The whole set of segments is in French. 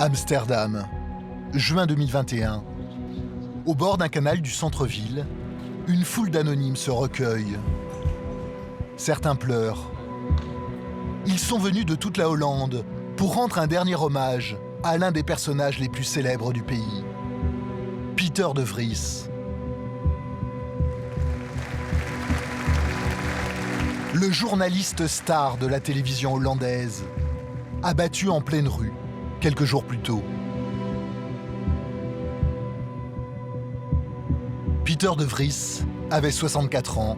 Amsterdam, juin 2021. Au bord d'un canal du centre-ville, une foule d'anonymes se recueille. Certains pleurent. Ils sont venus de toute la Hollande pour rendre un dernier hommage à l'un des personnages les plus célèbres du pays, Pieter de Vries. Le journaliste star de la télévision hollandaise, abattu en pleine rue quelques jours plus tôt. Pieter de Vries avait 64 ans.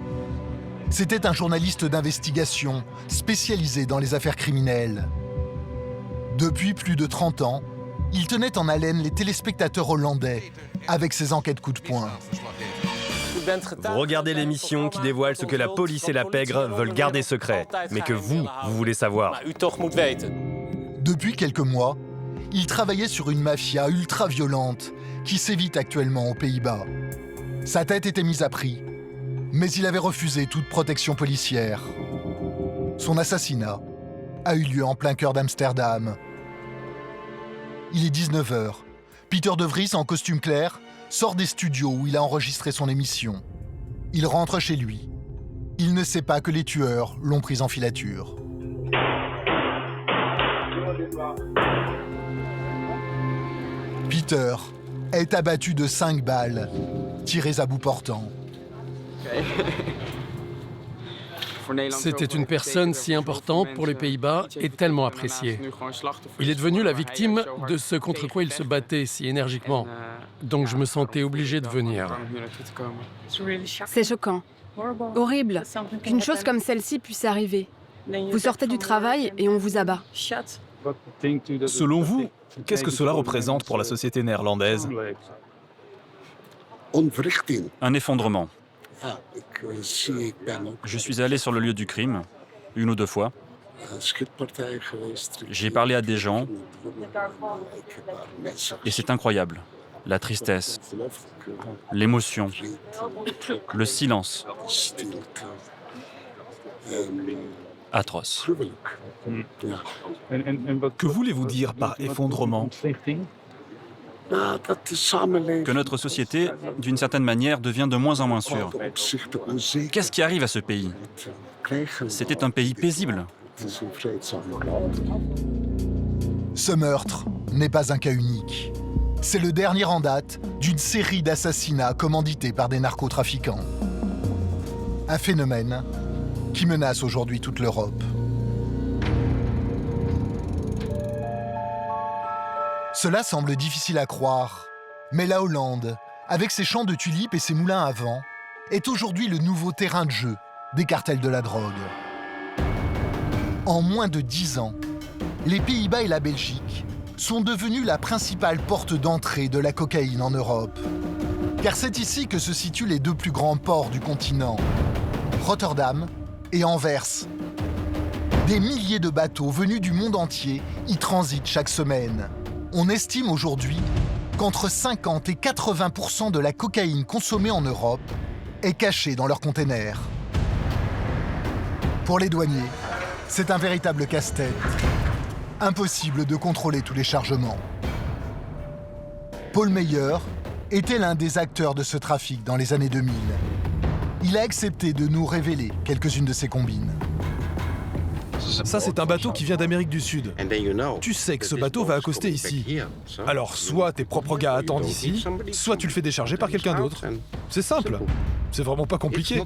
C'était un journaliste d'investigation spécialisé dans les affaires criminelles. Depuis plus de 30 ans, il tenait en haleine les téléspectateurs hollandais avec ses enquêtes coup de poing. Vous regardez l'émission qui dévoile ce que la police et la pègre veulent garder secret, mais que vous voulez savoir. Depuis quelques mois, il travaillait sur une mafia ultra-violente qui sévit actuellement aux Pays-Bas. Sa tête était mise à prix, mais il avait refusé toute protection policière. Son assassinat a eu lieu en plein cœur d'Amsterdam. Il est 19h. Pieter de Vries, en costume clair, sort des studios où il a enregistré son émission. Il rentre chez lui. Il ne sait pas que les tueurs l'ont pris en filature. Pieter est abattu de 5 balles, tirées à bout portant. C'était une personne si importante pour les Pays-Bas et tellement appréciée. Il est devenu la victime de ce contre quoi il se battait si énergiquement. Donc je me sentais obligé de venir. C'est choquant, horrible, qu'une chose comme celle-ci puisse arriver. Vous sortez du travail et on vous abat. Selon vous, qu'est-ce que cela représente pour la société néerlandaise? Un effondrement. Je suis allé sur le lieu du crime, 1 ou 2 fois. J'ai parlé à des gens et c'est incroyable. La tristesse, l'émotion, le silence. Atroce. Que voulez-vous dire par effondrement? Que notre société, d'une certaine manière, devient de moins en moins sûre. Qu'est-ce qui arrive à ce pays? C'était un pays paisible. Ce meurtre n'est pas un cas unique. C'est le dernier en date d'une série d'assassinats commandités par des narcotrafiquants. Un phénomène qui menace aujourd'hui toute l'Europe. Cela semble difficile à croire, mais la Hollande, avec ses champs de tulipes et ses moulins à vent, est aujourd'hui le nouveau terrain de jeu des cartels de la drogue. En moins de 10 ans, les Pays-Bas et la Belgique sont devenus la principale porte d'entrée de la cocaïne en Europe. Car c'est ici que se situent les 2 plus grands ports du continent, Rotterdam et Anvers. Des milliers de bateaux venus du monde entier y transitent chaque semaine. On estime aujourd'hui qu'entre 50 et 80% de la cocaïne consommée en Europe est cachée dans leurs containers. Pour les douaniers, c'est un véritable casse-tête. Impossible de contrôler tous les chargements. Paul Meyer était l'un des acteurs de ce trafic dans les années 2000. Il a accepté de nous révéler quelques-unes de ses combines. Ça, c'est un bateau qui vient d'Amérique du Sud. Tu sais que ce bateau va accoster ici. Alors, soit tes propres gars attendent ici, soit tu le fais décharger par quelqu'un d'autre. C'est simple. C'est vraiment pas compliqué.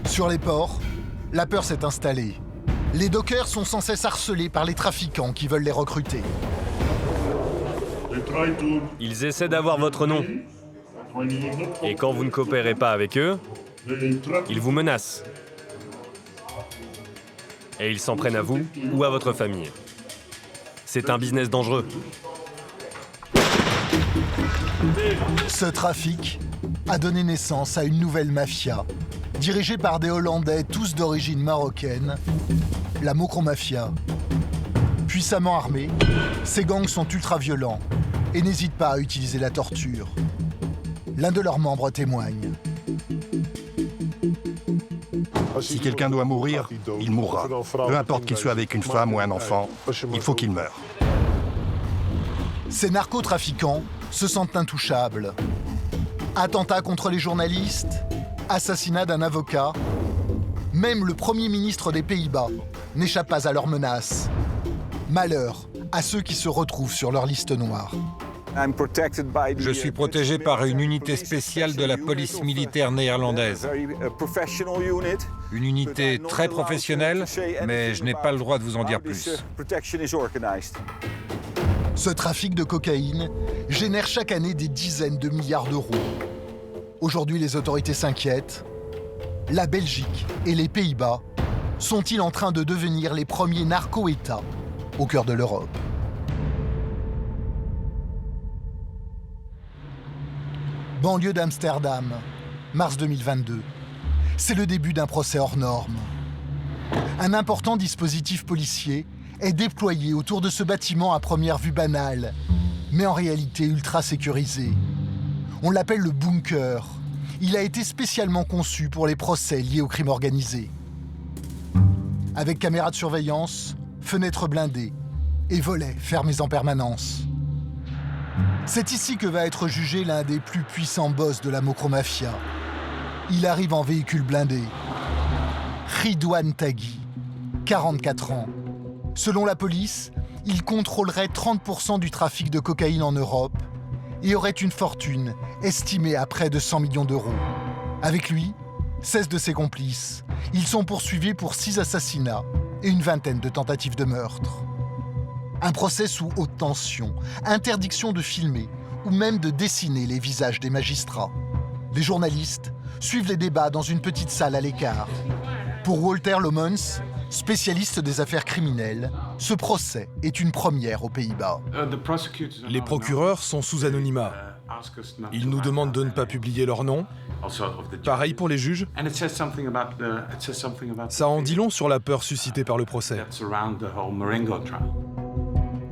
Sur les ports, la peur s'est installée. Les dockers sont sans cesse harcelés par les trafiquants qui veulent les recruter. Ils essaient d'avoir votre nom. Et quand vous ne coopérez pas avec eux, ils vous menacent. Et ils s'en prennent à vous ou à votre famille. C'est un business dangereux. Ce trafic a donné naissance à une nouvelle mafia, dirigée par des Hollandais tous d'origine marocaine, la Mokro Mafia. Puissamment armés, ces gangs sont ultra-violents et n'hésitent pas à utiliser la torture. L'un de leurs membres témoigne. Si quelqu'un doit mourir, il mourra. Peu importe qu'il soit avec une femme ou un enfant, il faut qu'il meure. Ces narcotrafiquants se sentent intouchables. Attentats contre les journalistes, assassinat d'un avocat, même le Premier ministre des Pays-Bas n'échappe pas à leurs menaces. Malheur à ceux qui se retrouvent sur leur liste noire. Je suis protégé par une unité spéciale de la police militaire néerlandaise. Une unité très professionnelle, mais je n'ai pas le droit de vous en dire plus. Ce trafic de cocaïne génère chaque année des dizaines de milliards d'euros. Aujourd'hui, les autorités s'inquiètent. La Belgique et les Pays-Bas sont-ils en train de devenir les premiers narco-États au cœur de l'Europe? Banlieue d'Amsterdam, mars 2022. C'est le début d'un procès hors norme. Un important dispositif policier est déployé autour de ce bâtiment à première vue banal, mais en réalité ultra sécurisé. On l'appelle le bunker. Il a été spécialement conçu pour les procès liés au crime organisé. Avec caméras de surveillance, fenêtres blindées et volets fermés en permanence. C'est ici que va être jugé l'un des plus puissants boss de la Mokromafia. Il arrive en véhicule blindé. Ridwan Taghi, 44 ans. Selon la police, il contrôlerait 30% du trafic de cocaïne en Europe et aurait une fortune estimée à près de 100 millions d'euros. Avec lui, 16 de ses complices. Ils sont poursuivis pour 6 assassinats et une vingtaine de tentatives de meurtre. Un procès sous haute tension, interdiction de filmer ou même de dessiner les visages des magistrats. Les journalistes suivent les débats dans une petite salle à l'écart. Pour Walter Lomons, spécialiste des affaires criminelles, ce procès est une première aux Pays-Bas. Les procureurs sont sous anonymat. Ils nous demandent de ne pas publier leur nom. Pareil pour les juges. Ça en dit long sur la peur suscitée par le procès.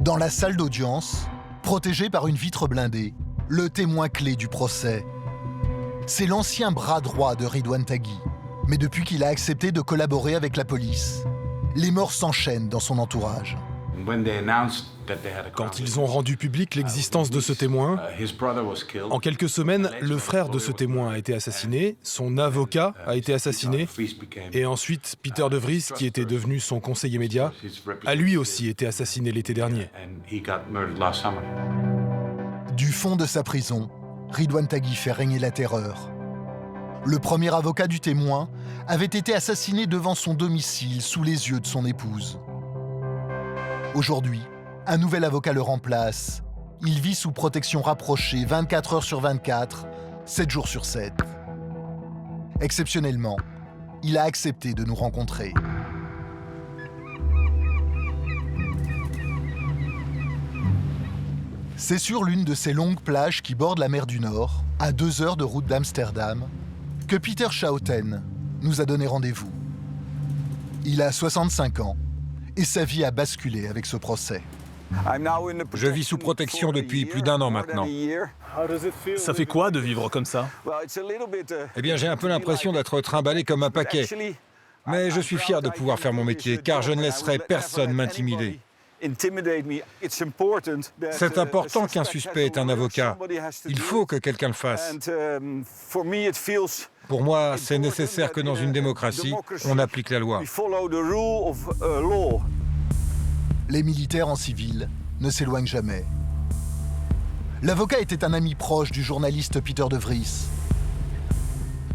Dans la salle d'audience, protégé par une vitre blindée, le témoin clé du procès. C'est l'ancien bras droit de Ridwan Taghi. Mais depuis qu'il a accepté de collaborer avec la police, les morts s'enchaînent dans son entourage. Quand ils ont rendu public l'existence de ce témoin, en quelques semaines, le frère de ce témoin a été assassiné, son avocat a été assassiné, et ensuite Peter de Vries, qui était devenu son conseiller média, a lui aussi été assassiné l'été dernier. Du fond de sa prison, Ridwan Taghi fait régner la terreur. Le premier avocat du témoin avait été assassiné devant son domicile sous les yeux de son épouse. Aujourd'hui, un nouvel avocat le remplace. Il vit sous protection rapprochée 24 heures sur 24, 7 jours sur 7. Exceptionnellement, il a accepté de nous rencontrer. C'est sur l'une de ces longues plages qui bordent la mer du Nord, à 2 heures de route d'Amsterdam, que Peter Schouten nous a donné rendez-vous. Il a 65 ans et sa vie a basculé avec ce procès. Je vis sous protection depuis plus d'1 an maintenant. Ça fait quoi de vivre comme ça? Eh bien, j'ai un peu l'impression d'être trimballé comme un paquet. Mais je suis fier de pouvoir faire mon métier, car je ne laisserai personne m'intimider. C'est important qu'un suspect ait un avocat. Il faut que quelqu'un le fasse. Pour moi, c'est nécessaire que dans une démocratie, on applique la loi. Les militaires en civil ne s'éloignent jamais. L'avocat était un ami proche du journaliste Peter de Vries.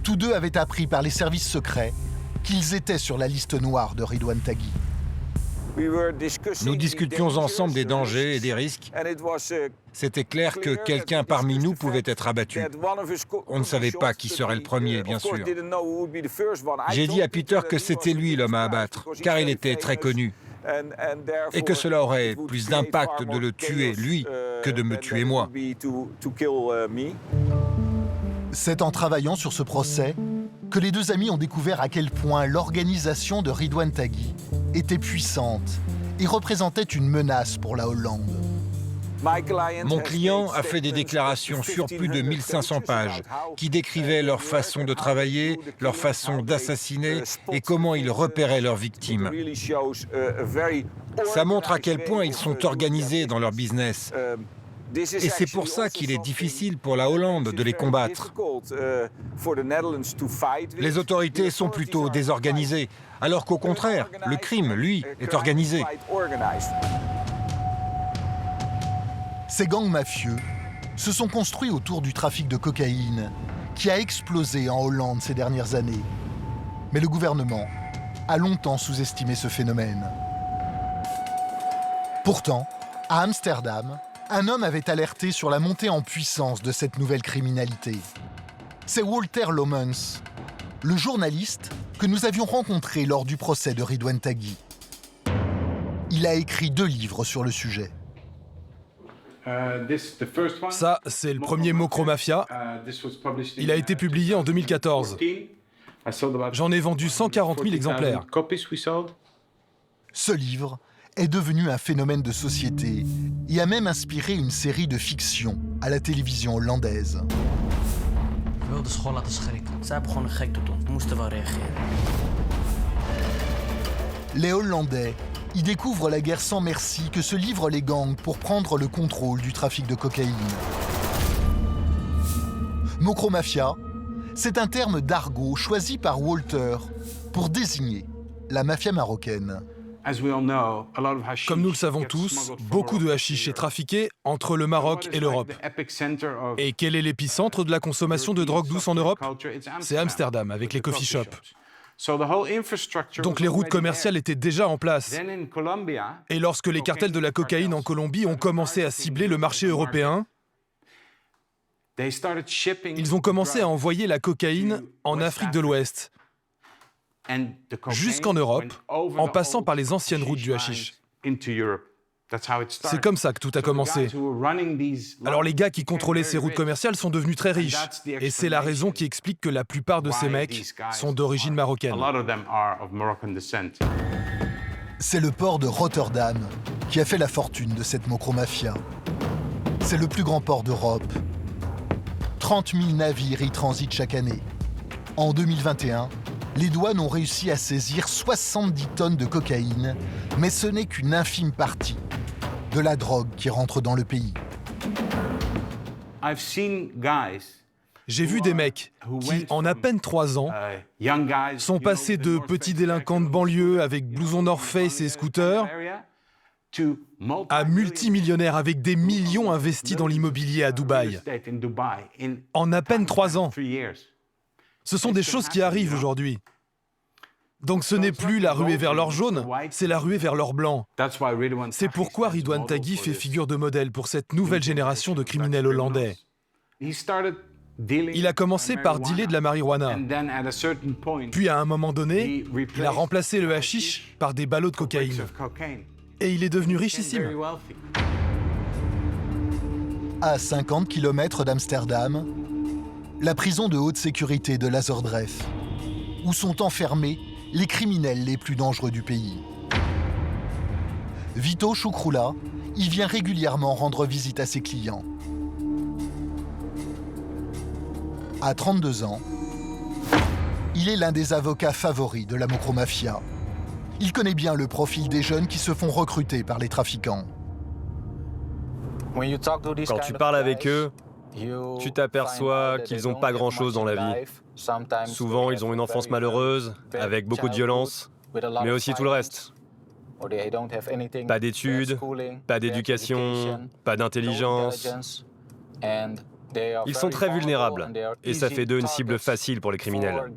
Tous deux avaient appris par les services secrets qu'ils étaient sur la liste noire de Ridwan Taghi. Nous discutions ensemble des dangers et des risques. C'était clair que quelqu'un parmi nous pouvait être abattu. On ne savait pas qui serait le premier, bien sûr. J'ai dit à Peter que c'était lui l'homme à abattre, car il était très connu. Et que cela aurait plus d'impact de le tuer, lui, que de me tuer moi. C'est en travaillant sur ce procès que les deux amis ont découvert à quel point l'organisation de Ridwan Taghi était puissante et représentait une menace pour la Hollande. Mon client a fait des déclarations sur plus de 1500 pages qui décrivaient leur façon de travailler, leur façon d'assassiner et comment ils repéraient leurs victimes. Ça montre à quel point ils sont organisés dans leur business. Et c'est pour ça qu'il est difficile pour la Hollande de les combattre. Les autorités sont plutôt désorganisées, alors qu'au contraire, le crime, lui, est organisé. Ces gangs mafieux se sont construits autour du trafic de cocaïne, qui a explosé en Hollande ces dernières années. Mais le gouvernement a longtemps sous-estimé ce phénomène. Pourtant, à Amsterdam, un homme avait alerté sur la montée en puissance de cette nouvelle criminalité. C'est Walter Lommens, le journaliste que nous avions rencontré lors du procès de Ridwan Taghi. Il a écrit 2 livres sur le sujet. Ça, c'est le premier Mokromafia. Il a été publié en 2014. J'en ai vendu 140 000 exemplaires. Ce livre est devenu un phénomène de société et a même inspiré une série de fiction à la télévision hollandaise. Les Hollandais y découvrent la guerre sans merci que se livrent les gangs pour prendre le contrôle du trafic de cocaïne. Mokromafia, c'est un terme d'argot choisi par Walter pour désigner la mafia marocaine. Comme nous le savons tous, beaucoup de hashish est trafiqué entre le Maroc et l'Europe. Et quel est l'épicentre de la consommation de drogue douce en Europe? C'est Amsterdam, avec les coffee shops. Donc les routes commerciales étaient déjà en place. Et lorsque les cartels de la cocaïne en Colombie ont commencé à cibler le marché européen, ils ont commencé à envoyer la cocaïne en Afrique de l'Ouest, jusqu'en Europe, en passant par les anciennes routes du hashish. C'est comme ça que tout a commencé. Alors les gars qui contrôlaient ces routes commerciales sont devenus très riches. Et c'est la raison qui explique que la plupart de ces mecs sont d'origine marocaine. C'est le port de Rotterdam qui a fait la fortune de cette Mokromafia. C'est le plus grand port d'Europe. 30 000 navires y transitent chaque année. En 2021, les douanes ont réussi à saisir 70 tonnes de cocaïne, mais ce n'est qu'une infime partie de la drogue qui rentre dans le pays. J'ai vu des mecs qui, en à peine 3 ans, sont passés de petits délinquants de banlieue avec blouson North Face et scooter à multimillionnaires avec des millions investis dans l'immobilier à Dubaï. En à peine 3 ans. Ce sont des choses qui arrivent aujourd'hui. Donc ce n'est plus la ruée vers l'or jaune, c'est la ruée vers l'or blanc. C'est pourquoi Ridwan Taghi fait figure de modèle pour cette nouvelle génération de criminels hollandais. Il a commencé par dealer de la marijuana. Puis à un moment donné, il a remplacé le hashish par des ballots de cocaïne. Et il est devenu richissime. À 50 km d'Amsterdam, la prison de haute sécurité de Lazordreff, où sont enfermés les criminels les plus dangereux du pays. Vito Choucroula y vient régulièrement rendre visite à ses clients. À 32 ans, il est l'un des avocats favoris de la Mokromafia. Il connaît bien le profil des jeunes qui se font recruter par les trafiquants. Quand tu parles avec eux, tu t'aperçois qu'ils n'ont pas grand-chose dans la vie. Souvent, ils ont une enfance malheureuse, avec beaucoup de violence, mais aussi tout le reste. Pas d'études, pas d'éducation, pas d'intelligence. Ils sont très vulnérables, et ça fait d'eux une cible facile pour les criminels.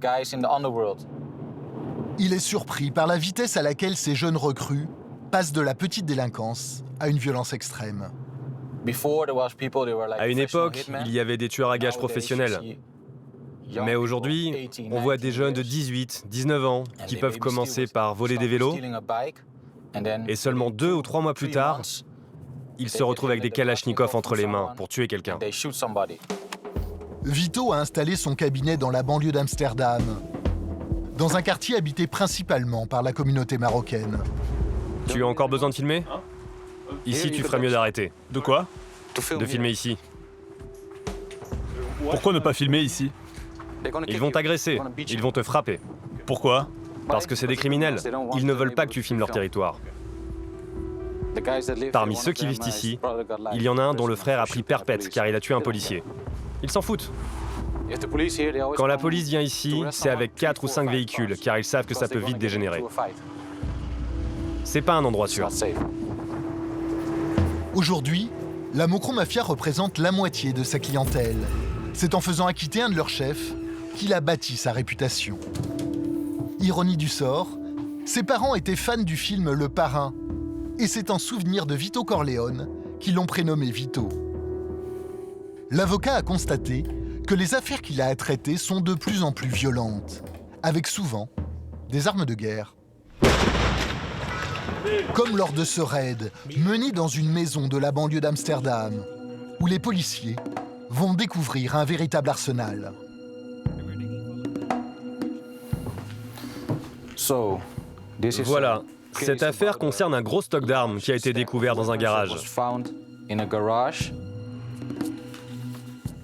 Il est surpris par la vitesse à laquelle ces jeunes recrues passent de la petite délinquance à une violence extrême. À une époque, il y avait des tueurs à gages professionnels. Mais aujourd'hui, on voit des jeunes de 18, 19 ans qui peuvent commencer par voler des vélos et seulement 2 ou 3 mois plus tard, ils se retrouvent avec des kalachnikovs entre les mains pour tuer quelqu'un. Vito a installé son cabinet dans la banlieue d'Amsterdam, dans un quartier habité principalement par la communauté marocaine. Tu as encore besoin de filmer ? Ici, tu ferais mieux d'arrêter. De quoi? De filmer ici. Pourquoi ne pas filmer ici? Ils vont t'agresser, ils vont te frapper. Pourquoi? Parce que c'est des criminels. Ils ne veulent pas que tu filmes leur territoire. Parmi ceux qui vivent ici, il y en a un dont le frère a pris perpète car il a tué un policier. Ils s'en foutent. Quand la police vient ici, c'est avec 4 ou 5 véhicules car ils savent que ça peut vite dégénérer. C'est pas un endroit sûr. Aujourd'hui, la Mokro Mafia représente la moitié de sa clientèle. C'est en faisant acquitter un de leurs chefs qu'il a bâti sa réputation. Ironie du sort, ses parents étaient fans du film Le Parrain, et c'est en souvenir de Vito Corleone qu'ils l'ont prénommé Vito. L'avocat a constaté que les affaires qu'il a à traiter sont de plus en plus violentes, avec souvent des armes de guerre. Comme lors de ce raid, mené dans une maison de la banlieue d'Amsterdam, où les policiers vont découvrir un véritable arsenal. Voilà, cette affaire concerne un gros stock d'armes qui a été découvert dans un garage.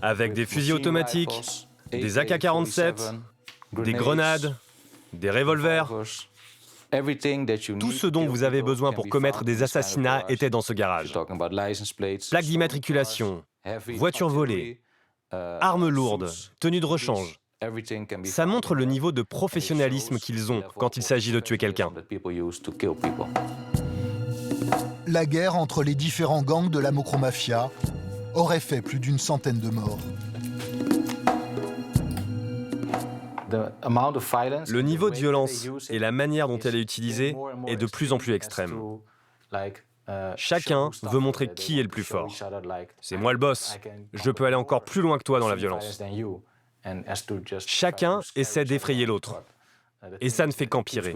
Avec des fusils automatiques, des AK-47, des grenades, des revolvers. Tout ce dont vous avez besoin pour commettre des assassinats était dans ce garage. Plaques d'immatriculation, voitures volées, armes lourdes, tenues de rechange. Ça montre le niveau de professionnalisme qu'ils ont quand il s'agit de tuer quelqu'un. La guerre entre les différents gangs de la Mokro Mafia aurait fait plus d'une centaine de morts. Le niveau de violence et la manière dont elle est utilisée est de plus en plus extrême. Chacun veut montrer qui est le plus fort. C'est moi le boss. Je peux aller encore plus loin que toi dans la violence. Chacun essaie d'effrayer l'autre. Et ça ne fait qu'empirer.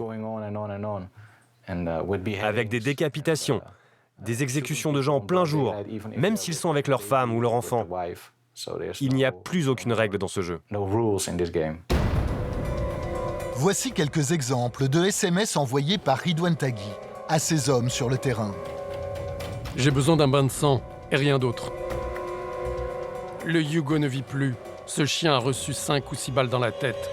Avec des décapitations, des exécutions de gens en plein jour, même s'ils sont avec leur femme ou leur enfant. Il n'y a plus aucune règle dans ce jeu. Voici quelques exemples de SMS envoyés par Ridwan Taghi à ses hommes sur le terrain. J'ai besoin d'un bain de sang et rien d'autre. Le Hugo ne vit plus. Ce chien a reçu 5 ou 6 balles dans la tête.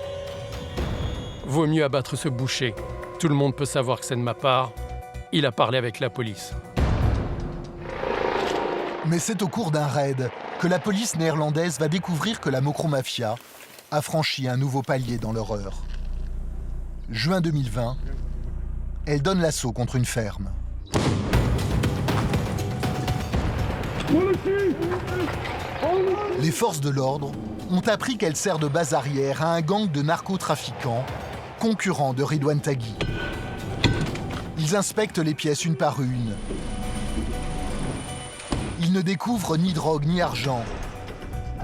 Vaut mieux abattre ce boucher. Tout le monde peut savoir que c'est de ma part. Il a parlé avec la police. Mais c'est au cours d'un raid que la police néerlandaise va découvrir que la Mokro Mafia a franchi un nouveau palier dans l'horreur. Juin 2020, elle donne l'assaut contre une ferme. Les forces de l'ordre ont appris qu'elle sert de base arrière à un gang de narcotrafiquants, concurrents de Ridwan Taghi. Ils inspectent les pièces une par une. Ils ne découvrent ni drogue ni argent.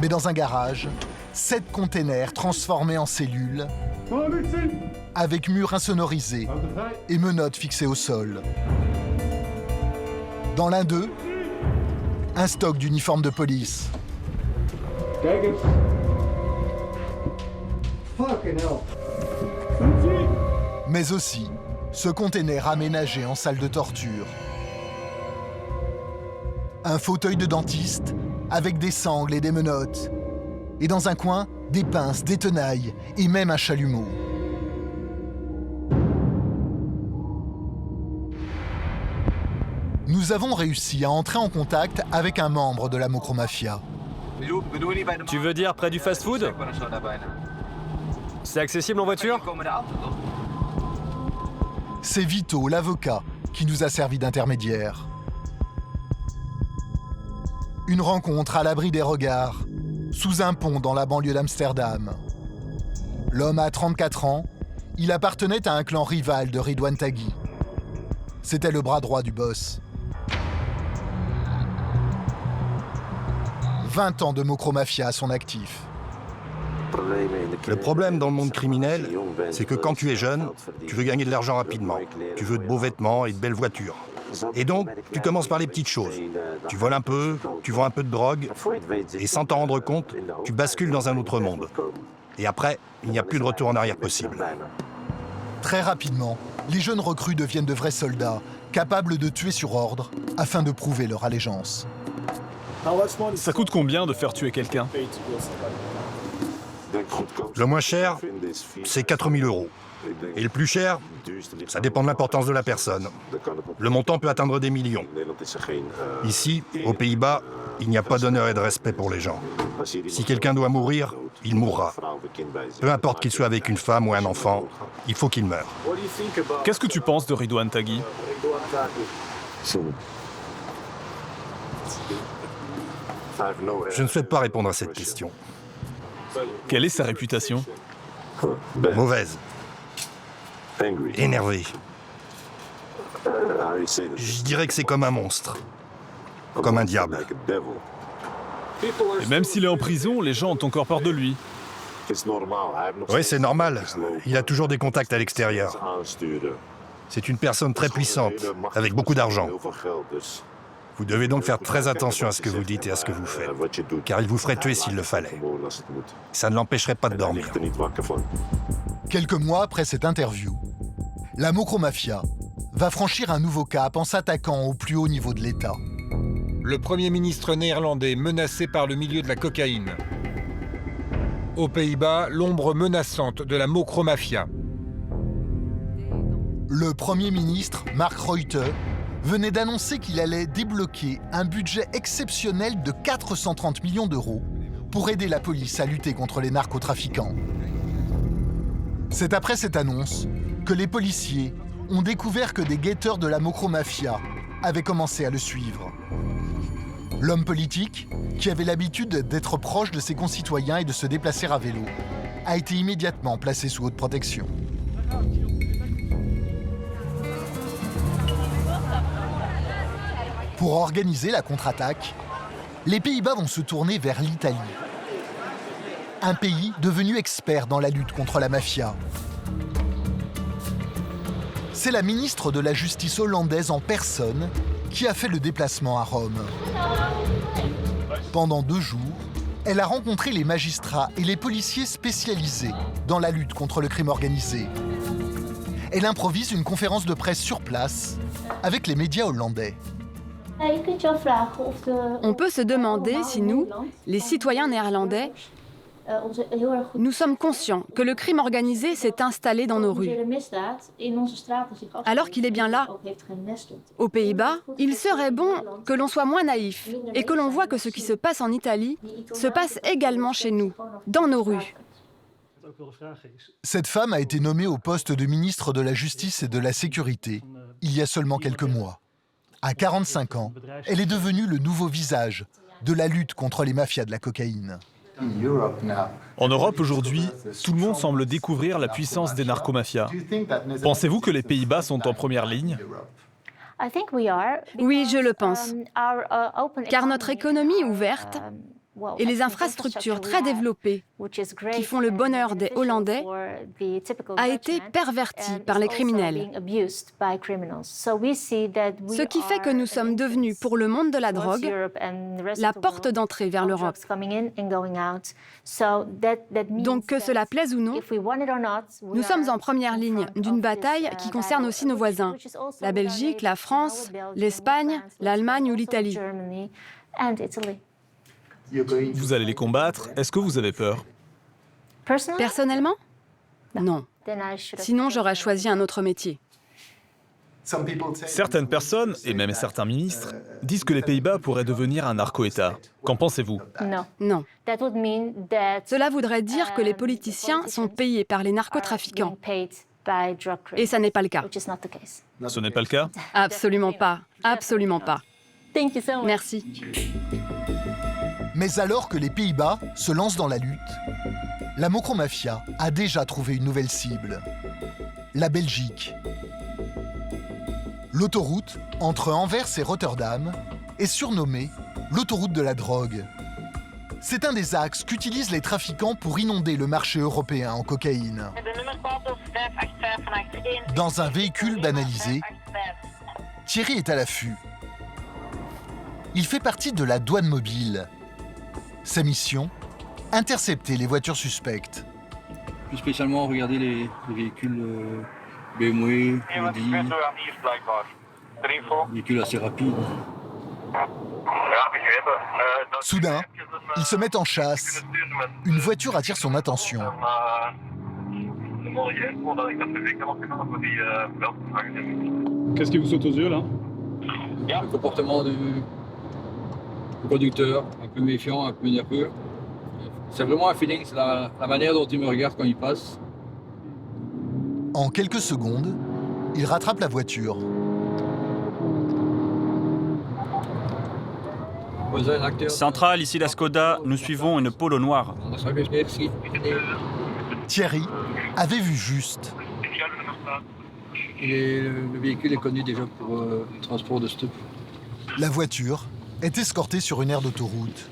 Mais dans un garage, 7 containers transformés en cellules, avec murs insonorisés et menottes fixées au sol. Dans l'un d'eux, un stock d'uniformes de police. Mais aussi, ce container aménagé en salle de torture. Un fauteuil de dentiste avec des sangles et des menottes. Et dans un coin, des pinces, des tenailles et même un chalumeau. Nous avons réussi à entrer en contact avec un membre de la Mokro Mafia. Tu veux dire près du fast-food? C'est accessible en voiture? C'est Vito, l'avocat, qui nous a servi d'intermédiaire. Une rencontre à l'abri des regards, sous un pont dans la banlieue d'Amsterdam. L'homme a 34 ans, il appartenait à un clan rival de Ridwan Taghi. C'était le bras droit du boss. 20 ans de Mokro Mafia à son actif. Le problème dans le monde criminel, c'est que quand tu es jeune, tu veux gagner de l'argent rapidement. Tu veux de beaux vêtements et de belles voitures. Et donc, tu commences par les petites choses. Tu voles un peu, tu vends un peu de drogue, et sans t'en rendre compte, tu bascules dans un autre monde. Et après, il n'y a plus de retour en arrière possible. Très rapidement, les jeunes recrues deviennent de vrais soldats, capables de tuer sur ordre, afin de prouver leur allégeance. Ça coûte combien de faire tuer quelqu'un? Le moins cher, c'est 4 000 €. Et le plus cher, ça dépend de l'importance de la personne. Le montant peut atteindre des millions. Ici, aux Pays-Bas, il n'y a pas d'honneur et de respect pour les gens. Si quelqu'un doit mourir, il mourra. Peu importe qu'il soit avec une femme ou un enfant, il faut qu'il meure. Qu'est-ce que tu penses de Ridwan Taghi? Je ne souhaite pas répondre à cette question. Quelle est sa réputation? Mauvaise. Énervé. Je dirais que c'est comme un monstre. Comme un diable. Et même s'il est en prison, les gens ont encore peur de lui. Oui, c'est normal. Il a toujours des contacts à l'extérieur. C'est une personne très puissante, avec beaucoup d'argent. Vous devez donc faire très attention à ce que vous dites et à ce que vous faites, car il vous ferait tuer s'il le fallait. Ça ne l'empêcherait pas de dormir. Quelques mois après cette interview, la Mokromafia va franchir un nouveau cap en s'attaquant au plus haut niveau de l'État. Le Premier ministre néerlandais menacé par le milieu de la cocaïne. Aux Pays-Bas, l'ombre menaçante de la Mokromafia. Le Premier ministre, Mark Rutte, venait d'annoncer qu'il allait débloquer un budget exceptionnel de 430 millions d'euros pour aider la police à lutter contre les narcotrafiquants. C'est après cette annonce que les policiers ont découvert que des guetteurs de la Mokromafia avaient commencé à le suivre. L'homme politique, qui avait l'habitude d'être proche de ses concitoyens et de se déplacer à vélo, a été immédiatement placé sous haute protection. Pour organiser la contre-attaque, les Pays-Bas vont se tourner vers l'Italie. Un pays devenu expert dans la lutte contre la mafia. C'est la ministre de la Justice hollandaise en personne qui a fait le déplacement à Rome. Pendant 2 jours, elle a rencontré les magistrats et les policiers spécialisés dans la lutte contre le crime organisé. Elle improvise une conférence de presse sur place avec les médias hollandais. On peut se demander si nous, les citoyens néerlandais, nous sommes conscients que le crime organisé s'est installé dans nos rues, alors qu'il est bien là. Aux Pays-Bas, il serait bon que l'on soit moins naïf et que l'on voit que ce qui se passe en Italie se passe également chez nous, dans nos rues. Cette femme a été nommée au poste de ministre de la Justice et de la Sécurité il y a seulement quelques mois. À 45 ans, elle est devenue le nouveau visage de la lutte contre les mafias de la cocaïne. En Europe aujourd'hui, tout le monde semble découvrir la puissance des narcomafias. Pensez-vous que les Pays-Bas sont en première ligne? Oui, je le pense. Car notre économie ouverte et les infrastructures très développées qui font le bonheur des Hollandais a été pervertie par les criminels. Ce qui fait que nous sommes devenus, pour le monde de la drogue, la porte d'entrée vers l'Europe. Donc que cela plaise ou non, nous sommes en première ligne d'une bataille qui concerne aussi nos voisins, la Belgique, la France, l'Espagne, l'Allemagne ou l'Italie. Vous allez les combattre, est-ce que vous avez peur? Personnellement? Non. Sinon, j'aurais choisi un autre métier. Certaines personnes, et même certains ministres, disent que les Pays-Bas pourraient devenir un narco-État. Qu'en pensez-vous? Non. Cela voudrait dire que les politiciens sont payés par les narcotrafiquants. Et ça n'est pas le cas. Ce n'est pas le cas? Absolument pas. Absolument pas. Merci. Mais alors que les Pays-Bas se lancent dans la lutte, la Mokromafia a déjà trouvé une nouvelle cible, la Belgique. L'autoroute entre Anvers et Rotterdam est surnommée l'autoroute de la drogue. C'est un des axes qu'utilisent les trafiquants pour inonder le marché européen en cocaïne. Dans un véhicule banalisé, Thierry est à l'affût. Il fait partie de la douane mobile. Sa mission, intercepter les voitures suspectes. Plus spécialement, regarder les véhicules BMW, Audi, véhicules assez rapides. Soudain, ils se mettent en chasse. Une voiture attire son attention. Qu'est-ce qui vous saute aux yeux là? Le comportement du conducteur, un peu méfiant, un peu nerveux. C'est vraiment un feeling, c'est la manière dont il me regarde quand il passe. En quelques secondes, il rattrape la voiture. Centrale, ici la Skoda, nous suivons une Polo noire. Thierry avait vu juste. Le véhicule est connu déjà pour le transport de stup. La voiture est escortée sur une aire d'autoroute.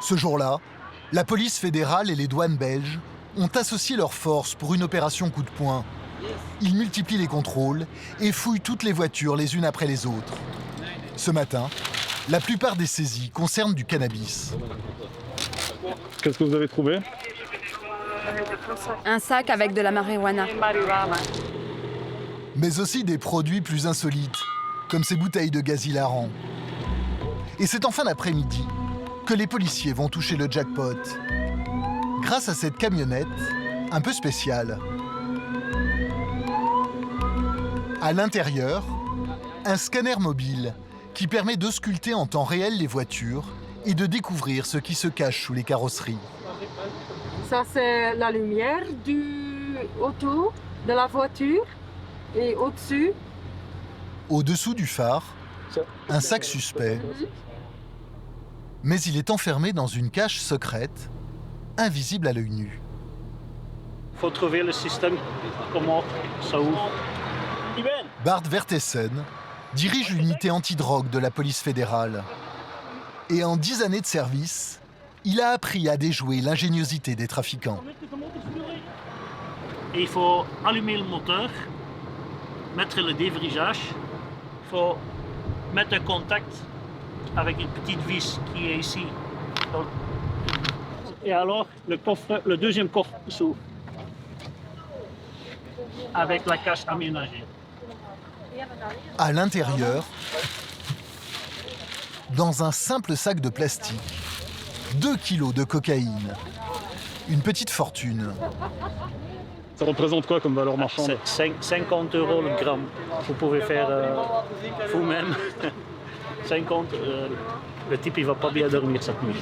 Ce jour-là, la police fédérale et les douanes belges ont associé leurs forces pour une opération coup de poing. Ils multiplient les contrôles et fouillent toutes les voitures les unes après les autres. Ce matin, la plupart des saisies concernent du cannabis. Qu'est-ce que vous avez trouvé? Un sac avec de la marijuana. Mais aussi des produits plus insolites, comme ces bouteilles de gaz hilarant. Et c'est en fin d'après-midi que les policiers vont toucher le jackpot. Grâce à cette camionnette un peu spéciale. À l'intérieur, un scanner mobile qui permet d'ausculter en temps réel les voitures et de découvrir ce qui se cache sous les carrosseries. Ça, c'est la lumière du auto, de la voiture, et au-dessus. Au-dessous du phare, un sac suspect. Mais il est enfermé dans une cache secrète, invisible à l'œil nu. Il faut trouver le système, comment ça ouvre. Bart Vertessen dirige l'unité antidrogue de la police fédérale. Et en 10 années de service, il a appris à déjouer l'ingéniosité des trafiquants. Et il faut allumer le moteur, mettre le déverrouillage, il faut mettre un contact avec une petite vis qui est ici. Donc, et alors, le deuxième coffre s'ouvre avec la cache aménagée. À l'intérieur, dans un simple sac de plastique, 2 kilos de cocaïne. Une petite fortune. Ça représente quoi comme valeur marchande? 50 € le gramme. Vous pouvez faire vous-même. 50, le type il va pas bien dormir cette nuit.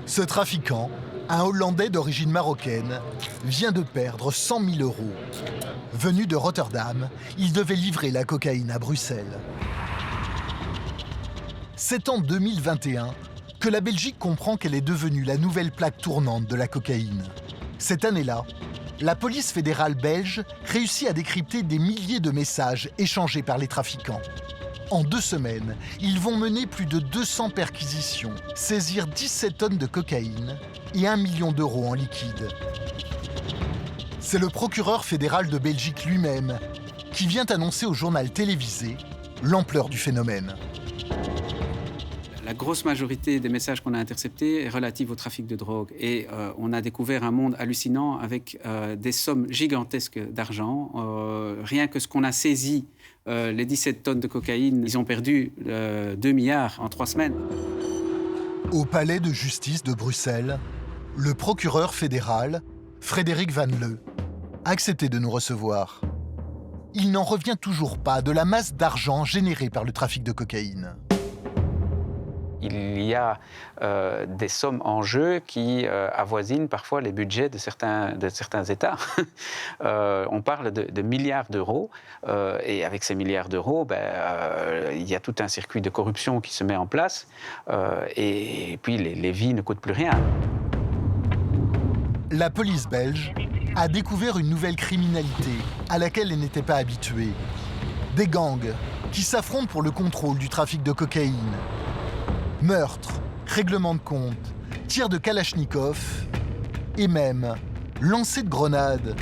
Ce trafiquant, un Hollandais d'origine marocaine, vient de perdre 100 000 €. Venu de Rotterdam, il devait livrer la cocaïne à Bruxelles. C'est en 2021 que la Belgique comprend qu'elle est devenue la nouvelle plaque tournante de la cocaïne. Cette année-là, la police fédérale belge réussit à décrypter des milliers de messages échangés par les trafiquants. En 2 semaines, ils vont mener plus de 200 perquisitions, saisir 17 tonnes de cocaïne et 1 million d'euros en liquide. C'est le procureur fédéral de Belgique lui-même qui vient annoncer au journal télévisé l'ampleur du phénomène. La grosse majorité des messages qu'on a interceptés est relative au trafic de drogue. Et on a découvert un monde hallucinant avec des sommes gigantesques d'argent. Rien que ce qu'on a saisi, les 17 tonnes de cocaïne, ils ont perdu 2 milliards en 3 semaines. Au palais de justice de Bruxelles, le procureur fédéral, Frédéric Van Leu, a accepté de nous recevoir. Il n'en revient toujours pas de la masse d'argent générée par le trafic de cocaïne. Il y a des sommes en jeu qui avoisinent parfois les budgets de certains États. On parle de milliards d'euros et avec ces milliards d'euros, il y a tout un circuit de corruption qui se met en place et puis les vies ne coûtent plus rien. La police belge a découvert une nouvelle criminalité à laquelle elle n'était pas habituée. Des gangs qui s'affrontent pour le contrôle du trafic de cocaïne. Meurtres, règlements de compte, tirs de Kalachnikov et même lancers de grenades.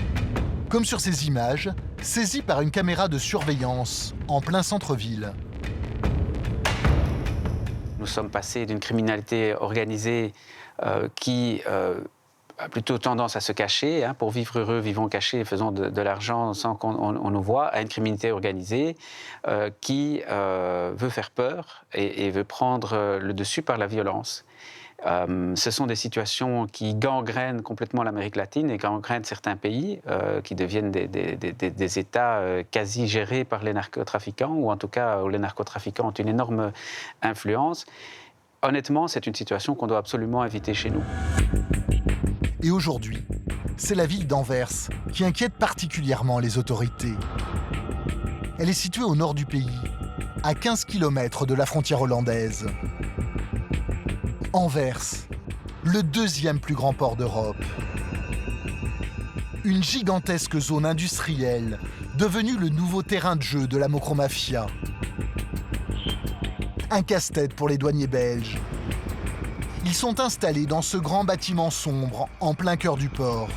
Comme sur ces images, saisies par une caméra de surveillance en plein centre-ville. Nous sommes passés d'une criminalité organisée qui a plutôt tendance à se cacher. Pour vivre heureux, vivons cachés, faisons de l'argent sans qu'on nous voie, à une criminalité organisée qui veut faire peur et veut prendre le dessus par la violence. Ce sont des situations qui gangrènent complètement l'Amérique latine et gangrènent certains pays, qui deviennent des États quasi gérés par les narcotrafiquants, ou en tout cas où les narcotrafiquants ont une énorme influence. Honnêtement, c'est une situation qu'on doit absolument éviter chez nous. Et aujourd'hui, c'est la ville d'Anvers qui inquiète particulièrement les autorités. Elle est située au nord du pays, à 15 km de la frontière hollandaise. Anvers, le deuxième plus grand port d'Europe. Une gigantesque zone industrielle, devenue le nouveau terrain de jeu de la micromafia. Un casse-tête pour les douaniers belges. Ils sont installés dans ce grand bâtiment sombre, en plein cœur du port.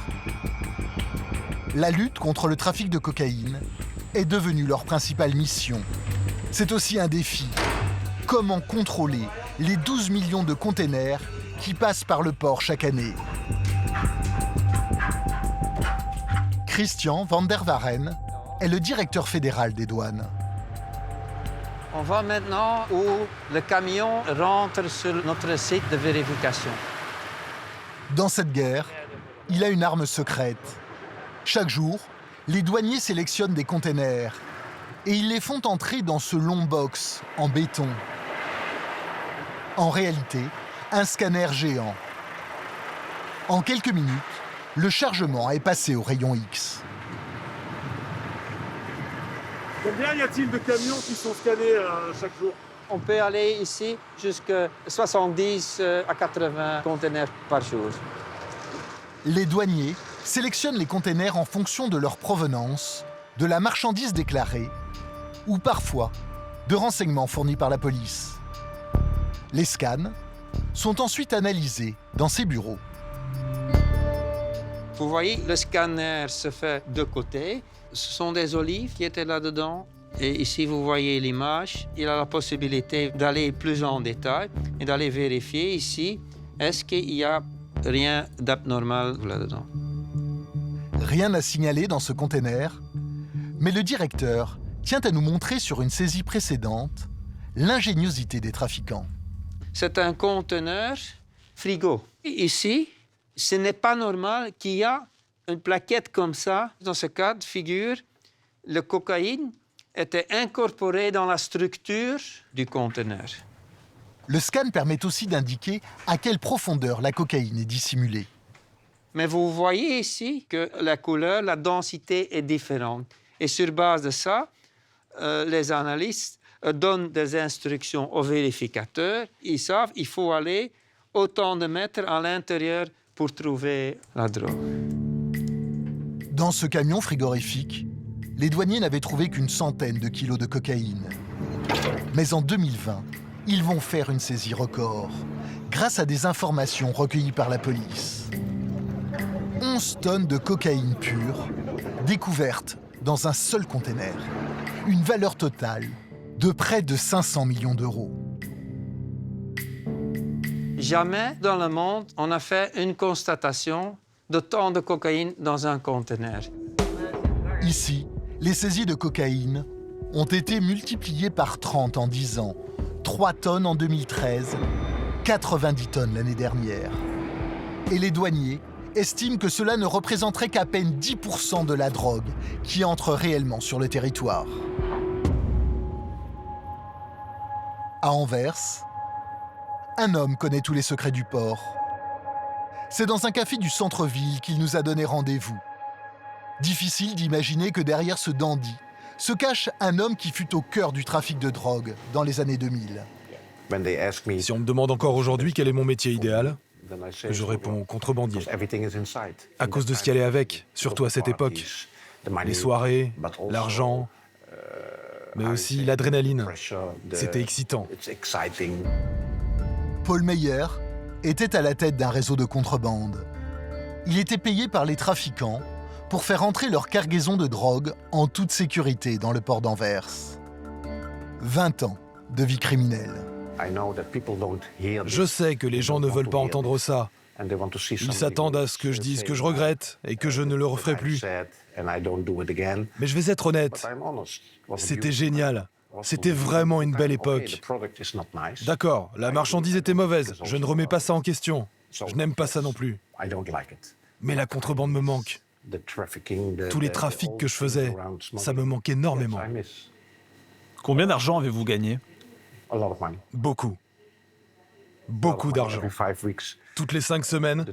La lutte contre le trafic de cocaïne est devenue leur principale mission. C'est aussi un défi. Comment contrôler les 12 millions de containers qui passent par le port chaque année? Christian van der Waren est le directeur fédéral des douanes. On va maintenant où le camion rentre sur notre site de vérification. Dans cette guerre, il a une arme secrète. Chaque jour, les douaniers sélectionnent des containers et ils les font entrer dans ce long box en béton. En réalité, un scanner géant. En quelques minutes, le chargement est passé au rayon X. Combien y a-t-il de camions qui sont scannés chaque jour? On peut aller ici jusqu'à 70 à 80 conteneurs par jour. Les douaniers sélectionnent les containers en fonction de leur provenance, de la marchandise déclarée ou parfois de renseignements fournis par la police. Les scans sont ensuite analysés dans ces bureaux. Vous voyez, le scanner se fait de côté. Ce sont des olives qui étaient là-dedans. Et ici, vous voyez l'image. Il a la possibilité d'aller plus en détail et d'aller vérifier ici, est-ce qu'il y a rien d'abnormal là-dedans. Rien à signaler dans ce container, mais le directeur tient à nous montrer sur une saisie précédente l'ingéniosité des trafiquants. C'est un conteneur frigo. Ici, ce n'est pas normal qu'il y ait une plaquette comme ça. Dans ce cas de figure, le cocaïne était incorporé dans la structure du conteneur. Le scan permet aussi d'indiquer à quelle profondeur la cocaïne est dissimulée. Mais vous voyez ici que la couleur, la densité est différente. Et sur base de ça, les analystes donnent des instructions aux vérificateurs. Ils savent qu'il faut aller autant de mètres à l'intérieur pour trouver la drogue. Dans ce camion frigorifique, les douaniers n'avaient trouvé qu'une centaine de kilos de cocaïne. Mais en 2020, ils vont faire une saisie record, grâce à des informations recueillies par la police. 11 tonnes de cocaïne pure, découvertes dans un seul conteneur. Une valeur totale de près de 500 millions d'euros. Jamais dans le monde, on a fait une constatation de tant de cocaïne dans un conteneur. Ici, les saisies de cocaïne ont été multipliées par 30 en 10 ans. 3 tonnes en 2013, 90 tonnes l'année dernière. Et les douaniers estiment que cela ne représenterait qu'à peine 10% de la drogue qui entre réellement sur le territoire. À Anvers, un homme connaît tous les secrets du port. C'est dans un café du centre-ville qu'il nous a donné rendez-vous. Difficile d'imaginer que derrière ce dandy se cache un homme qui fut au cœur du trafic de drogue dans les années 2000. Si on me demande encore aujourd'hui quel est mon métier idéal, je réponds contrebandier. À cause de ce qui allait avec, surtout à cette époque. Les soirées, l'argent, mais aussi l'adrénaline. C'était excitant. Paul Meyer était à la tête d'un réseau de contrebande. Il était payé par les trafiquants pour faire entrer leur cargaison de drogue en toute sécurité dans le port d'Anvers. 20 ans de vie criminelle. Je sais que les gens ne veulent pas entendre ça. Ils s'attendent à ce que je dise que je regrette et que je ne le referai plus. Mais je vais être honnête, c'était génial. C'était vraiment une belle époque. D'accord, la marchandise était mauvaise, je ne remets pas ça en question. Je n'aime pas ça non plus. Mais la contrebande me manque. Tous les trafics que je faisais, ça me manque énormément. Combien d'argent avez-vous gagné? Beaucoup. Beaucoup d'argent. Toutes les 5 semaines,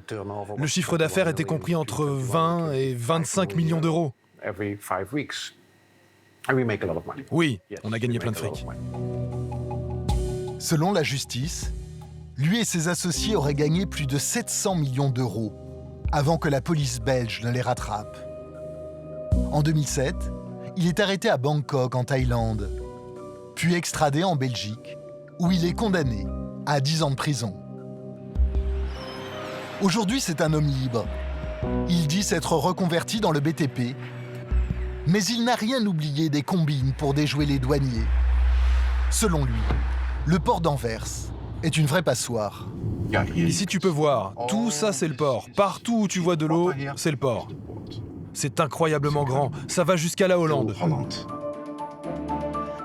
le chiffre d'affaires était compris entre 20 et 25 millions d'euros. Oui, on a gagné plein de fric. Selon la justice, lui et ses associés auraient gagné plus de 700 millions d'euros avant que la police belge ne les rattrape. En 2007, il est arrêté à Bangkok, en Thaïlande, puis extradé en Belgique, où il est condamné à 10 ans de prison. Aujourd'hui, c'est un homme libre. Il dit s'être reconverti dans le BTP, mais il n'a rien oublié des combines pour déjouer les douaniers. Selon lui, le port d'Anvers est une vraie passoire. Ici, tu peux voir, tout ça, c'est le port. Partout où tu vois de l'eau, c'est le port. C'est incroyablement grand, ça va jusqu'à la Hollande.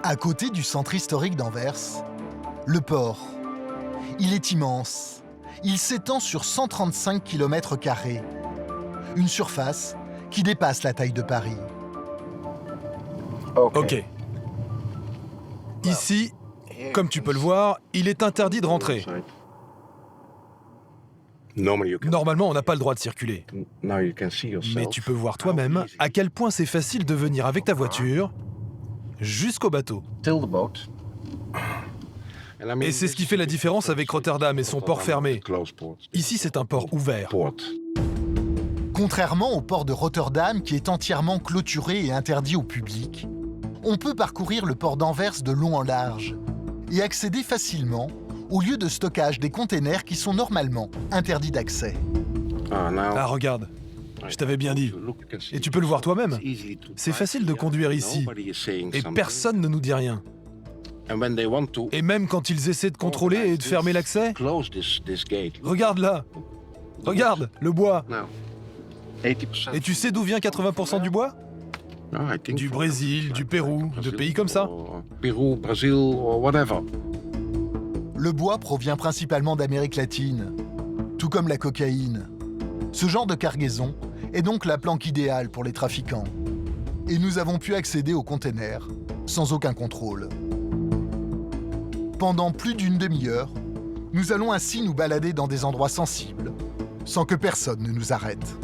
À côté du centre historique d'Anvers, le port. Il est immense. Il s'étend sur 135 km², une surface qui dépasse la taille de Paris. Ok. Ici, comme tu peux le voir, il est interdit de rentrer. Normalement, on n'a pas le droit de circuler. Mais tu peux voir toi-même à quel point c'est facile de venir avec ta voiture jusqu'au bateau. Et c'est ce qui fait la différence avec Rotterdam et son port fermé. Ici, c'est un port ouvert. Contrairement au port de Rotterdam, qui est entièrement clôturé et interdit au public, on peut parcourir le port d'Anvers de long en large et accéder facilement au lieu de stockage des containers qui sont normalement interdits d'accès. Ah, regarde, je t'avais bien dit. Et tu peux le voir toi-même. C'est facile de conduire ici, et personne ne nous dit rien. Et même quand ils essaient de contrôler et de fermer l'accès, regarde là, regarde, le bois. Et tu sais d'où vient 80% du bois? Du Brésil, du Pérou, de pays comme ça. Le bois provient principalement d'Amérique latine, tout comme la cocaïne. Ce genre de cargaison est donc la planque idéale pour les trafiquants. Et nous avons pu accéder aux containers sans aucun contrôle. Pendant plus d'une demi-heure, nous allons ainsi nous balader dans des endroits sensibles, sans que personne ne nous arrête.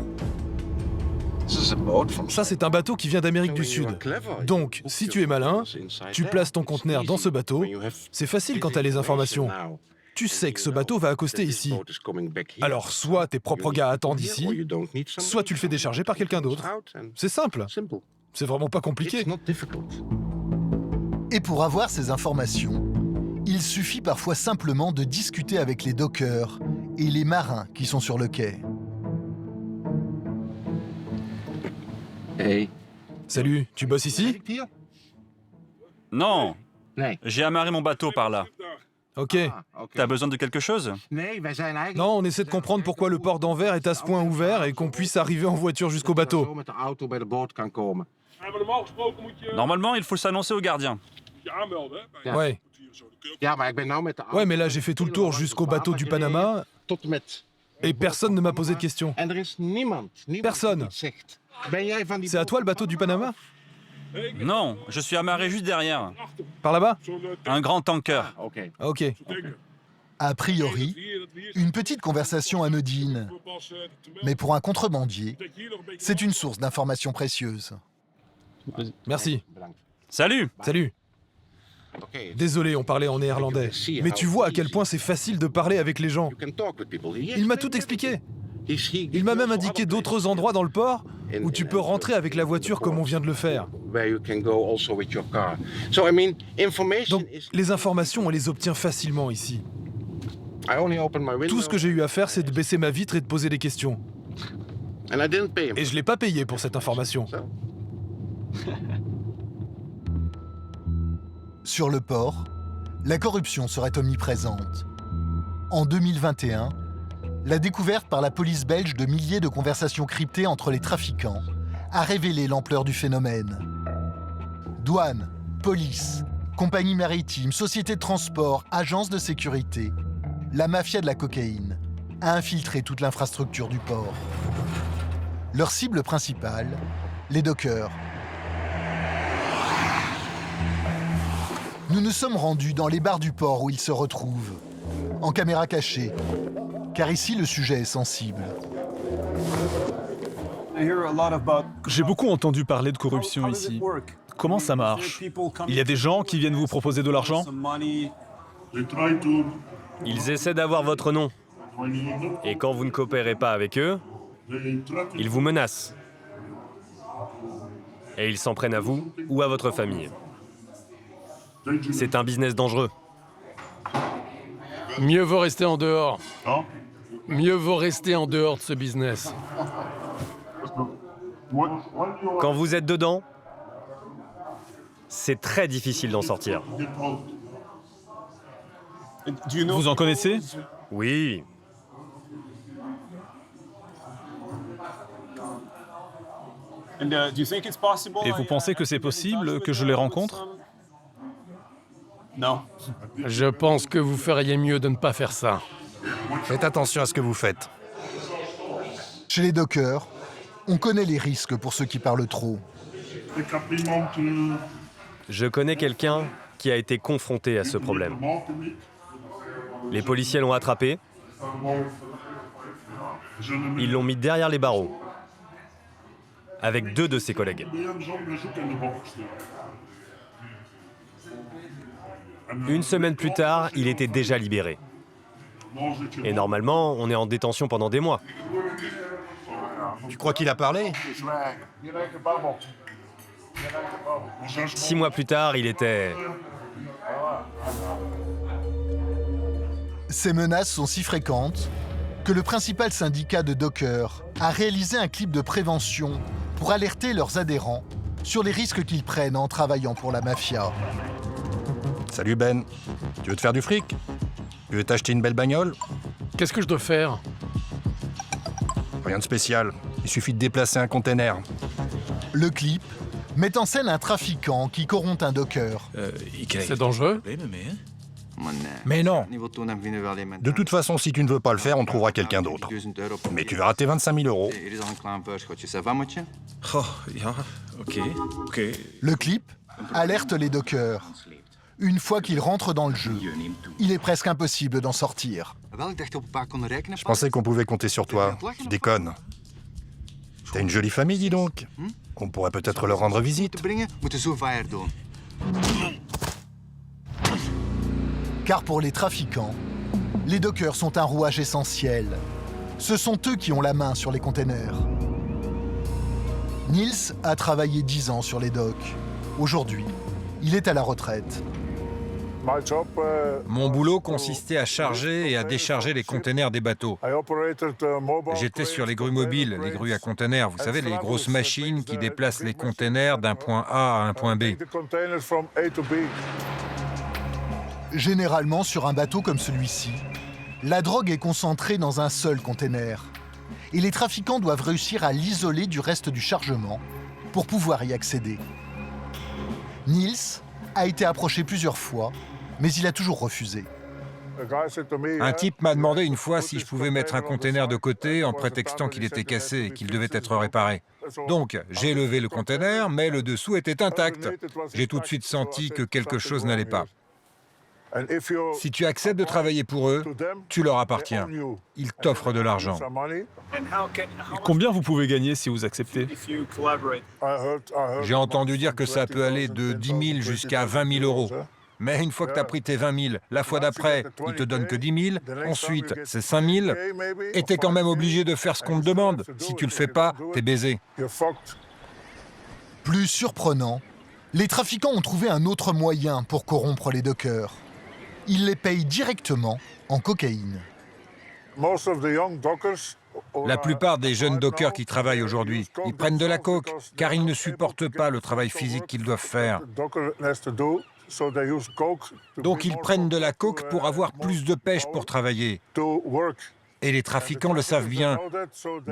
Ça, c'est un bateau qui vient d'Amérique du Sud. Donc, si tu es malin, tu places ton conteneur dans ce bateau. C'est facile quand tu as les informations. Tu sais que ce bateau va accoster ici. Alors, soit tes propres gars attendent ici, soit tu le fais décharger par quelqu'un d'autre. C'est simple. C'est vraiment pas compliqué. Et pour avoir ces informations, il suffit parfois simplement de discuter avec les dockers et les marins qui sont sur le quai. Hey. Salut, tu bosses ici? Non, j'ai amarré mon bateau par là. Ok. T'as besoin de quelque chose? Non, on essaie de comprendre pourquoi le port d'Anvers est à ce point ouvert et qu'on puisse arriver en voiture jusqu'au bateau. Normalement, il faut s'annoncer au gardien. Ouais. Ouais, mais là, j'ai fait tout le tour jusqu'au bateau du Panama et personne ne m'a posé de questions. Personne. C'est à toi le bateau du Panama? Non, je suis amarré juste derrière. Par là-bas? Un grand tanker. Ok. A priori, une petite conversation anodine. Mais pour un contrebandier, c'est une source d'informations précieuses. Merci. Salut. Salut. Désolé, on parlait en néerlandais. Mais tu vois à quel point c'est facile de parler avec les gens. Il m'a tout expliqué. Il m'a même indiqué d'autres endroits dans le port où tu peux rentrer avec la voiture comme on vient de le faire. Donc, les informations, on les obtient facilement ici. Tout ce que j'ai eu à faire, c'est de baisser ma vitre et de poser des questions. Et je l'ai pas payé pour cette information. Sur le port, la corruption serait omniprésente. En 2021, la découverte par la police belge de milliers de conversations cryptées entre les trafiquants a révélé l'ampleur du phénomène. Douane, police, Compagnies maritimes, sociétés de transport, agences de sécurité, la mafia de la cocaïne a infiltré toute l'infrastructure du port. Leur cible principale, les dockers. Nous nous sommes rendus dans les bars du port où ils se retrouvent, en caméra cachée, car ici le sujet est sensible. J'ai beaucoup entendu parler de corruption ici. Comment ça marche? Il y a des gens qui viennent vous proposer de l'argent? Ils essaient d'avoir votre nom. Et quand vous ne coopérez pas avec eux, ils vous menacent. Et ils s'en prennent à vous ou à votre famille. C'est un business dangereux. Mieux vaut rester en dehors. Mieux vaut rester en dehors de ce business. Quand vous êtes dedans, c'est très difficile d'en sortir. Vous en connaissez? Oui. Et vous pensez que c'est possible que je les rencontre? Non. Je pense que vous feriez mieux de ne pas faire ça. Faites attention à ce que vous faites. Chez les dockers, on connaît les risques pour ceux qui parlent trop. Je connais quelqu'un qui a été confronté à ce problème. Les policiers l'ont attrapé. Ils l'ont mis derrière les barreaux, avec 2 de ses collègues. Une semaine plus tard, il était déjà libéré. Et normalement, on est en détention pendant des mois. Tu crois qu'il a parlé? 6 mois plus tard, il était... Ces menaces sont si fréquentes que le principal syndicat de dockers a réalisé un clip de prévention pour alerter leurs adhérents sur les risques qu'ils prennent en travaillant pour la mafia. Salut Ben, tu veux te faire du fric? Tu veux t'acheter une belle bagnole? Qu'est-ce que je dois faire? Rien de spécial, il suffit de déplacer un container. Le clip met en scène un trafiquant qui corrompt un docker. C'est dangereux? Mais non. De toute façon, si tu ne veux pas le faire, on trouvera quelqu'un d'autre. Mais tu vas rater 25 000 €. Le clip alerte les dockers. Une fois qu'ils rentrent dans le jeu, il est presque impossible d'en sortir. Je pensais qu'on pouvait compter sur toi. Tu déconnes. T'as une jolie famille, dis donc. On pourrait peut-être leur rendre visite. Car pour les trafiquants, les dockers sont un rouage essentiel. Ce sont eux qui ont la main sur les containers. Niels a travaillé 10 ans sur les docks. Aujourd'hui, il est à la retraite. Mon boulot consistait à charger et à décharger les containers des bateaux. J'étais sur les grues mobiles, les grues à containers, vous savez, les grosses machines qui déplacent les containers d'un point A à un point B. Généralement, sur un bateau comme celui-ci, la drogue est concentrée dans un seul container. Et les trafiquants doivent réussir à l'isoler du reste du chargement pour pouvoir y accéder. Niels a été approché plusieurs fois, mais il a toujours refusé. Un type m'a demandé une fois si je pouvais mettre un container de côté en prétextant qu'il était cassé et qu'il devait être réparé. Donc, j'ai levé le container, mais le dessous était intact. J'ai tout de suite senti que quelque chose n'allait pas. Si tu acceptes de travailler pour eux, tu leur appartiens. Ils t'offrent de l'argent. Combien vous pouvez gagner si vous acceptez? J'ai entendu dire que ça peut aller de 10 000 jusqu'à 20 000 €. Mais une fois que tu as pris tes 20 000, la fois d'après, ils te donnent que 10 000, ensuite c'est 5 000, et tu es quand même obligé de faire ce qu'on te demande. Si tu le fais pas, t'es baisé. Plus surprenant, les trafiquants ont trouvé un autre moyen pour corrompre les dockers. Ils les payent directement en cocaïne. La plupart des jeunes dockers qui travaillent aujourd'hui, ils prennent de la coke, car ils ne supportent pas le travail physique qu'ils doivent faire. Donc ils prennent de la coke pour avoir plus de pêche pour travailler. Et les trafiquants le savent bien,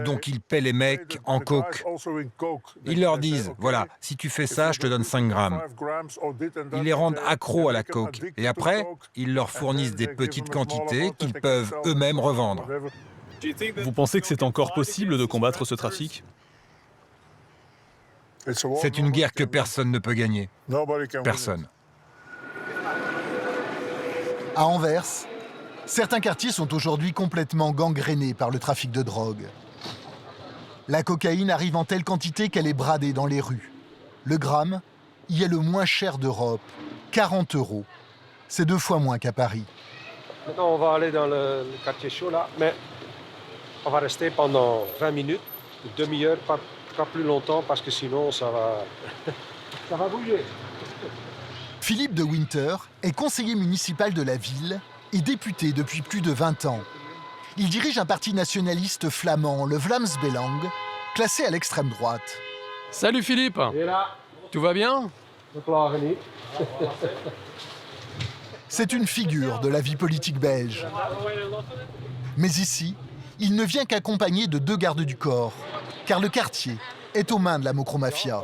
donc ils paient les mecs en coke. Ils leur disent, voilà, si tu fais ça, je te donne 5 grammes. Ils les rendent accros à la coke. Et après, ils leur fournissent des petites quantités qu'ils peuvent eux-mêmes revendre. Vous pensez que c'est encore possible de combattre ce trafic? C'est une guerre que personne ne peut gagner. Personne. À Anvers, certains quartiers sont aujourd'hui complètement gangrénés par le trafic de drogue. La cocaïne arrive en telle quantité qu'elle est bradée dans les rues. Le gramme y est le moins cher d'Europe, 40 €. C'est 2 fois moins qu'à Paris. Maintenant, on va aller dans le quartier chaud, là, mais on va rester pendant 20 minutes, une demi-heure, pas plus longtemps, parce que sinon, ça va bouger. Philippe de Winter est conseiller municipal de la ville et député depuis plus de 20 ans. Il dirige un parti nationaliste flamand, le Vlaams Belang, classé à l'extrême droite. Salut Philippe. Tout va bien? C'est une figure de la vie politique belge. Mais ici, il ne vient qu'accompagné de 2 gardes du corps, car le quartier est aux mains de la Mokromafia.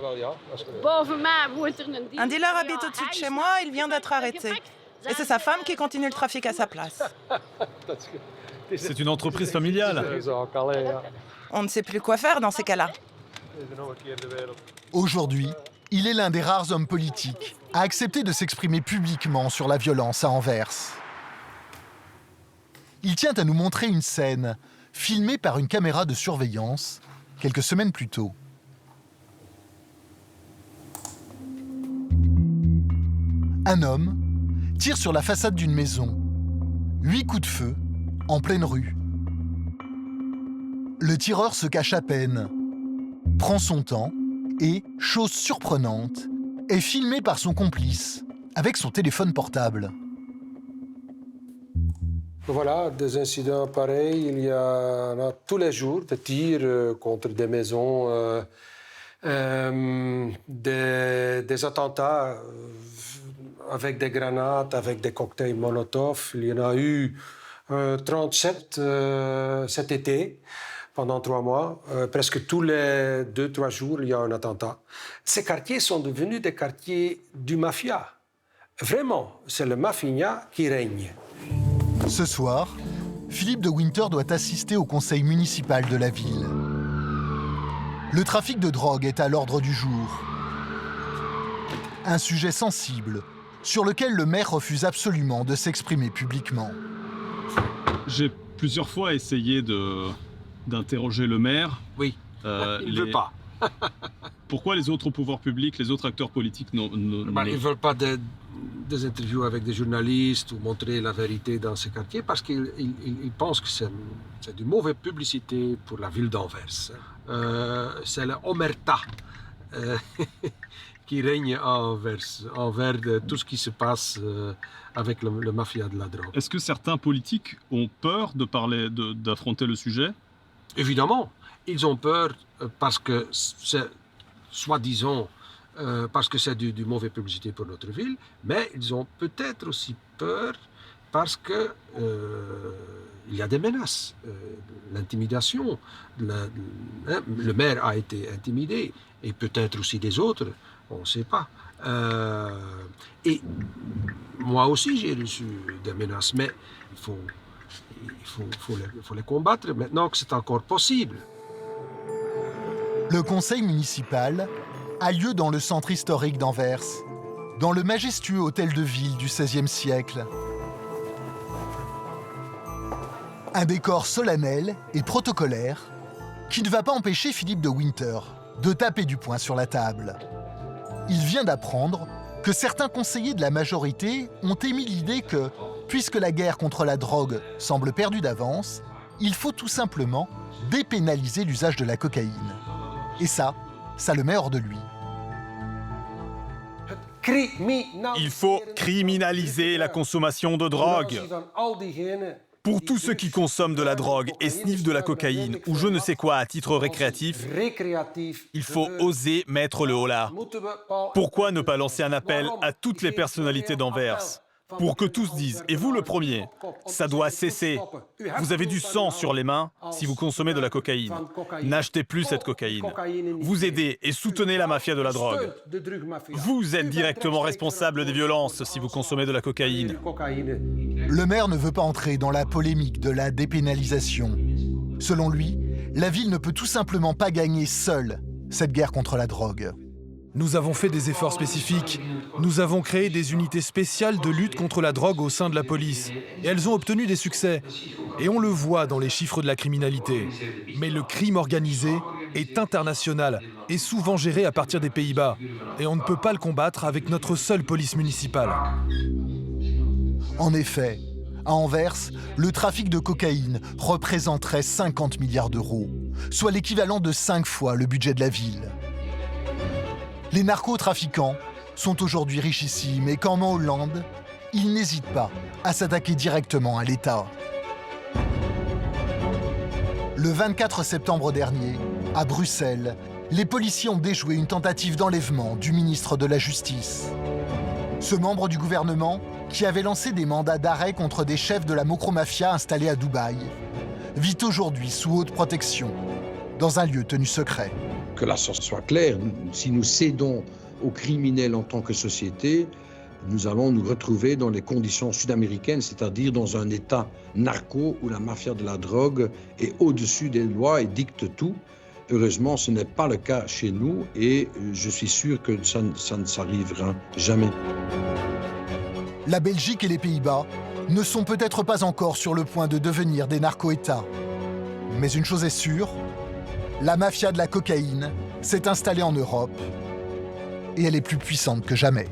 Un dealer habite au-dessus de chez moi, il vient d'être arrêté. Et c'est sa femme qui continue le trafic à sa place. C'est une entreprise familiale. On ne sait plus quoi faire dans ces cas-là. Aujourd'hui, il est l'un des rares hommes politiques à accepter de s'exprimer publiquement sur la violence à Anvers. Il tient à nous montrer une scène filmée par une caméra de surveillance quelques semaines plus tôt. Un homme tire sur la façade d'une maison. 8 coups de feu en pleine rue. Le tireur se cache à peine, prend son temps et, chose surprenante, est filmé par son complice avec son téléphone portable. Voilà, des incidents pareils, il y en a tous les jours, des tirs contre des maisons, des attentats avec des grenades, avec des cocktails Molotov. Il y en a eu 37 cet été, pendant 3 mois. Presque tous les 2-3 jours, il y a un attentat. Ces quartiers sont devenus des quartiers du mafia. Vraiment, c'est le mafia qui règne. Ce soir, Philippe de Winter doit assister au conseil municipal de la ville. Le trafic de drogue est à l'ordre du jour. Un sujet sensible, sur lequel le maire refuse absolument de s'exprimer publiquement. J'ai plusieurs fois essayé d'interroger le maire. Oui, il ne veut pas. Pourquoi les autres pouvoirs publics, les autres acteurs politiques ils ne veulent pas des interviews avec des journalistes ou montrer la vérité dans ces quartiers parce qu'ils pensent que c'est de mauvaise publicité pour la ville d'Anvers. C'est l'omerta qui règne à Anvers, envers tout ce qui se passe avec le mafia de la drogue. Est-ce que certains politiques ont peur d'affronter le sujet? Évidemment, ils ont peur parce que c'est, soi-disant, parce que c'est du mauvais publicité pour notre ville, mais ils ont peut-être aussi peur parce que il y a des menaces, l'intimidation. Le maire a été intimidé, et peut-être aussi des autres, on ne sait pas. Et moi aussi, j'ai reçu des menaces, mais il faut les combattre maintenant que c'est encore possible. Le conseil municipal a lieu dans le centre historique d'Anvers, dans le majestueux hôtel de ville du XVIe siècle. Un décor solennel et protocolaire qui ne va pas empêcher Philippe de Winter de taper du poing sur la table. Il vient d'apprendre que certains conseillers de la majorité ont émis l'idée que, puisque la guerre contre la drogue semble perdue d'avance, il faut tout simplement dépénaliser l'usage de la cocaïne. Et ça le met hors de lui. Il faut criminaliser la consommation de drogue. Pour tous ceux qui consomment de la drogue et sniffent de la cocaïne ou je ne sais quoi à titre récréatif, il faut oser mettre le holà. Pourquoi ne pas lancer un appel à toutes les personnalités d'Anvers pour que tous disent, et vous le premier, ça doit cesser. Vous avez du sang sur les mains si vous consommez de la cocaïne. N'achetez plus cette cocaïne. Vous aidez et soutenez la mafia de la drogue. Vous êtes directement responsable des violences si vous consommez de la cocaïne. Le maire ne veut pas entrer dans la polémique de la dépénalisation. Selon lui, la ville ne peut tout simplement pas gagner seule cette guerre contre la drogue. Nous avons fait des efforts spécifiques. Nous avons créé des unités spéciales de lutte contre la drogue au sein de la police. Et elles ont obtenu des succès. Et on le voit dans les chiffres de la criminalité. Mais le crime organisé est international et souvent géré à partir des Pays-Bas. Et on ne peut pas le combattre avec notre seule police municipale. En effet, à Anvers, le trafic de cocaïne représenterait 50 milliards d'euros, soit l'équivalent de 5 fois le budget de la ville. Les narcotrafiquants sont aujourd'hui richissimes et comme en Hollande, ils n'hésitent pas à s'attaquer directement à l'État. Le 24 septembre dernier, à Bruxelles, les policiers ont déjoué une tentative d'enlèvement du ministre de la Justice. Ce membre du gouvernement, qui avait lancé des mandats d'arrêt contre des chefs de la mocro-mafia installés à Dubaï, vit aujourd'hui sous haute protection, dans un lieu tenu secret. Que la chose soit claire, si nous cédons aux criminels en tant que société, nous allons nous retrouver dans les conditions sud-américaines, c'est-à-dire dans un État narco où la mafia de la drogue est au-dessus des lois et dicte tout. Heureusement, ce n'est pas le cas chez nous et je suis sûr que ça ne s'arrivera jamais. La Belgique et les Pays-Bas ne sont peut-être pas encore sur le point de devenir des narco-États. Mais une chose est sûre, la mafia de la cocaïne s'est installée en Europe et elle est plus puissante que jamais.